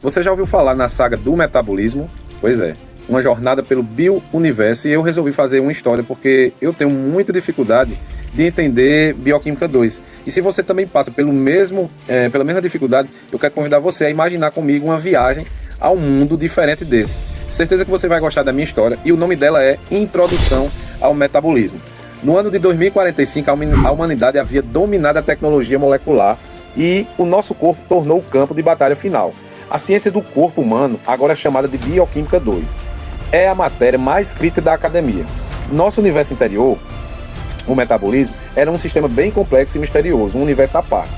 Você já ouviu falar na saga do metabolismo? Pois é, uma jornada pelo bio-universo, e eu resolvi fazer uma história porque eu tenho muita dificuldade de entender Bioquímica 2. E se você também passa pela mesma dificuldade, eu quero convidar você a imaginar comigo uma viagem a um mundo diferente desse. Certeza que você vai gostar da minha história, e o nome dela é Introdução ao Metabolismo. No ano de 2045, a humanidade havia dominado a tecnologia molecular e o nosso corpo tornou o campo de batalha final. A ciência do corpo humano, agora é chamada de Bioquímica 2, é a matéria mais crítica da academia. Nosso universo interior, o metabolismo, era um sistema bem complexo e misterioso, um universo à parte.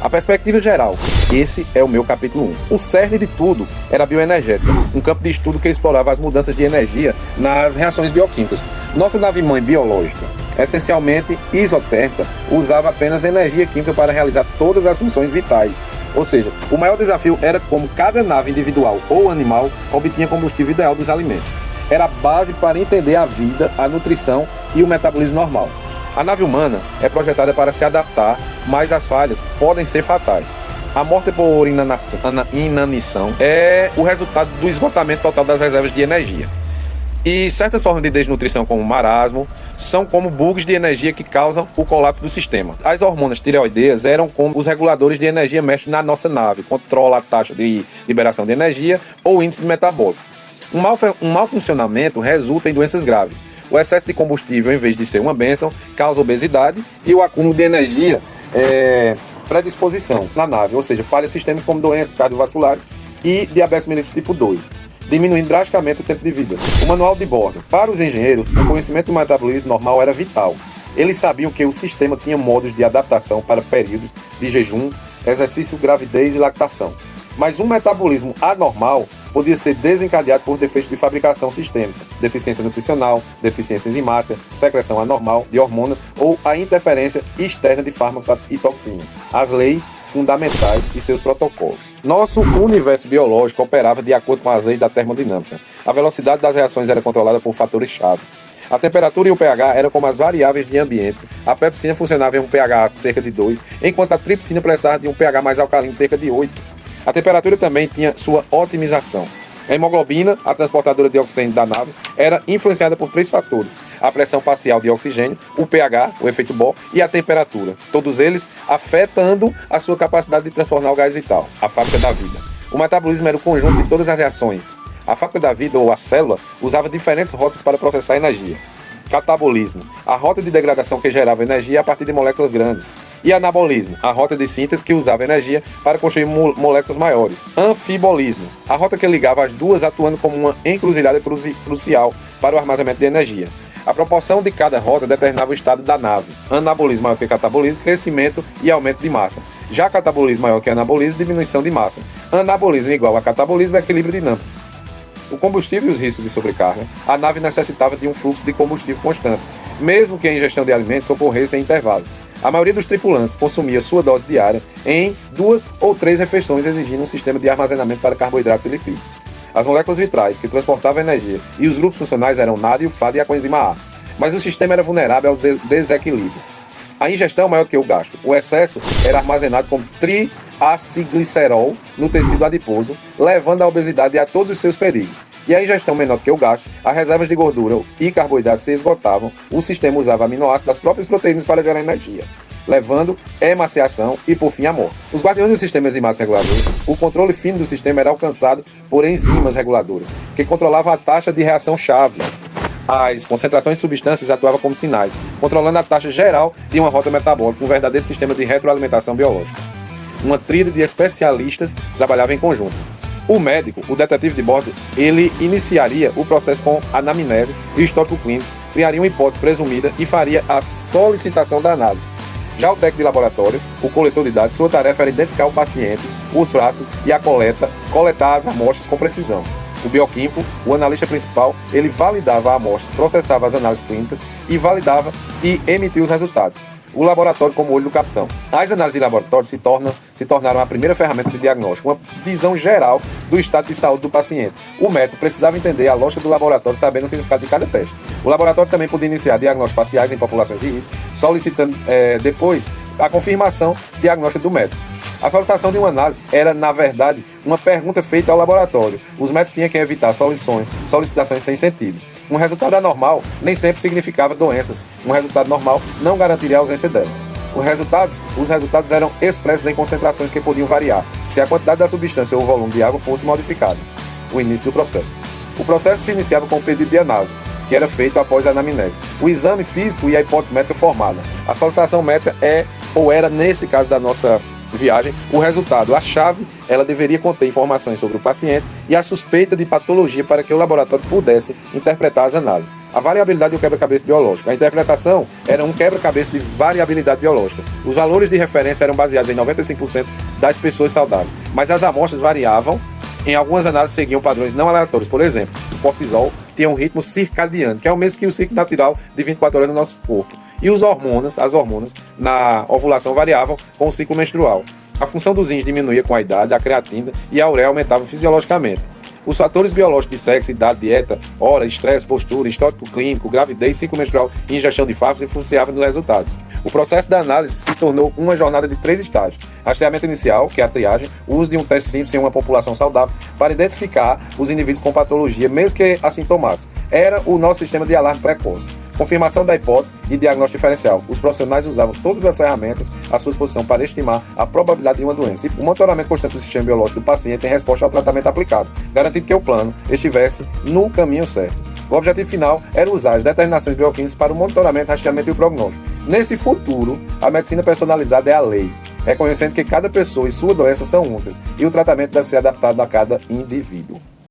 A perspectiva geral, esse é o meu capítulo 1. O cerne de tudo era a bioenergética, um campo de estudo que explorava as mudanças de energia nas reações bioquímicas. Nossa nave-mãe biológica, essencialmente isotérmica, usava apenas energia química para realizar todas as funções vitais. Ou seja, o maior desafio era como cada nave individual ou animal obtinha combustível ideal dos alimentos. Era a base para entender a vida, a nutrição e o metabolismo normal. A nave humana é projetada para se adaptar, mas as falhas podem ser fatais. A morte por inanição é o resultado do esgotamento total das reservas de energia. E certas formas de desnutrição, como o marasmo, são como bugs de energia que causam o colapso do sistema. As hormonas tireoideias eram como os reguladores de energia mexem na nossa nave, controla a taxa de liberação de energia ou índice de metabólico. Um mau funcionamento resulta em doenças graves. O excesso de combustível, em vez de ser uma bênção, causa obesidade, e o acúmulo de energia predisposição na nave, ou seja, falha sistemas como doenças cardiovasculares e diabetes mellitus tipo 2, diminuindo drasticamente o tempo de vida. O manual de bordo. Para os engenheiros, o conhecimento do metabolismo normal era vital. Eles sabiam que o sistema tinha modos de adaptação para períodos de jejum, exercício, gravidez e lactação. Mas um metabolismo anormal podia ser desencadeado por defeitos de fabricação sistêmica, deficiência nutricional, deficiência enzimática, secreção anormal de hormonas ou a interferência externa de fármacos e toxinas. As leis fundamentais e seus protocolos. Nosso universo biológico operava de acordo com as leis da termodinâmica. A velocidade das reações era controlada por fatores-chave. A temperatura e o pH eram como as variáveis de ambiente. A pepsina funcionava em um pH cerca de 2, enquanto a tripsina precisava de um pH mais alcalino, cerca de 8. A temperatura também tinha sua otimização. A hemoglobina, a transportadora de oxigênio da nave, era influenciada por 3 fatores: a pressão parcial de oxigênio, o pH, o efeito Bohr, e a temperatura. Todos eles afetando a sua capacidade de transformar o gás vital, a fábrica da vida. O metabolismo era o conjunto de todas as reações. A fábrica da vida, ou a célula, usava diferentes rotas para processar energia. Catabolismo, a rota de degradação que gerava energia a partir de moléculas grandes. E anabolismo, a rota de síntese que usava energia para construir moléculas maiores. Anfibolismo, a rota que ligava as duas atuando como uma encruzilhada crucial para o armazenamento de energia. A proporção de cada rota determinava o estado da nave. Anabolismo maior que catabolismo, crescimento e aumento de massa. Já catabolismo maior que anabolismo, diminuição de massa. Anabolismo igual a catabolismo é equilíbrio dinâmico. O combustível e os riscos de sobrecarga, a nave necessitava de um fluxo de combustível constante, mesmo que a ingestão de alimentos ocorresse em intervalos. A maioria dos tripulantes consumia sua dose diária em 2 ou 3 refeições, exigindo um sistema de armazenamento para carboidratos e lipídios. As moléculas vitais que transportavam energia e os grupos funcionais eram o NAD e o FAD e a coenzima A, mas o sistema era vulnerável ao desequilíbrio. A ingestão maior que o gasto. O excesso era armazenado como triacilglicerol no tecido adiposo, levando à obesidade e a todos os seus perigos. E a ingestão menor que o gasto, as reservas de gordura e carboidratos se esgotavam, o sistema usava aminoácidos das próprias proteínas para gerar energia, levando emaciação e, por fim, a morte. Os guardiões do sistema enzimático regulador, o controle fino do sistema era alcançado por enzimas reguladoras, que controlavam a taxa de reação-chave. As concentrações de substâncias atuavam como sinais, controlando a taxa geral de uma rota metabólica, um verdadeiro sistema de retroalimentação biológica. Uma tríade de especialistas trabalhava em conjunto. O médico, o detetive de bordo, ele iniciaria o processo com anamnese e o histórico clínico, criaria uma hipótese presumida e faria a solicitação da análise. Já o técnico de laboratório, o coletor de dados, sua tarefa era identificar o paciente, os frascos e a coletar as amostras com precisão. O bioquímico, o analista principal, ele validava a amostra, processava as análises clínicas e validava e emitia os resultados. O laboratório como olho do capitão. As análises de laboratório se tornaram a primeira ferramenta de diagnóstico, uma visão geral do estado de saúde do paciente. O médico precisava entender a lógica do laboratório, sabendo o significado de cada teste. O laboratório também podia iniciar diagnósticos parciais em populações de risco, solicitando depois a confirmação diagnóstica do médico. A solicitação de uma análise era, na verdade, uma pergunta feita ao laboratório. Os médicos tinham que evitar solicitações sem sentido. Um resultado anormal nem sempre significava doenças. Um resultado normal não garantiria a ausência dela. Os resultados eram expressos em concentrações que podiam variar, se a quantidade da substância ou o volume de água fosse modificado. O início do processo. O processo se iniciava com o pedido de análise, que era feito após a anamnese, o exame físico e a hipótese médica formada. A solicitação médica era, nesse caso da nossa viagem, o resultado. A chave, ela deveria conter informações sobre o paciente e a suspeita de patologia para que o laboratório pudesse interpretar as análises. A variabilidade e o quebra-cabeça biológico. A interpretação era um quebra-cabeça de variabilidade biológica. Os valores de referência eram baseados em 95% das pessoas saudáveis, mas as amostras variavam. Em algumas análises seguiam padrões não aleatórios. Por exemplo, o cortisol tinha um ritmo circadiano, que é o mesmo que o ciclo natural de 24 horas no nosso corpo. E as hormonas, na ovulação variavam com o ciclo menstrual. A função dos rins diminuía com a idade, a creatina e a ureia aumentavam fisiologicamente. Os fatores biológicos de sexo, idade, dieta, hora, estresse, postura, histórico clínico, gravidez, ciclo menstrual e ingestão de fármacos influenciavam nos resultados. O processo da análise se tornou uma jornada de 3 estágios. Rastreamento inicial, que é a triagem, o uso de um teste simples em uma população saudável para identificar os indivíduos com patologia, mesmo que assintomáticos. Era o nosso sistema de alarme precoce. Confirmação da hipótese e diagnóstico diferencial. Os profissionais usavam todas as ferramentas à sua disposição para estimar a probabilidade de uma doença. E o monitoramento constante do sistema biológico do paciente em resposta ao tratamento aplicado, garantindo que o plano estivesse no caminho certo. O objetivo final era usar as determinações bioquímicas para o monitoramento, rastreamento e o prognóstico. Nesse futuro, a medicina personalizada é a lei, reconhecendo que cada pessoa e sua doença são únicas e o tratamento deve ser adaptado a cada indivíduo.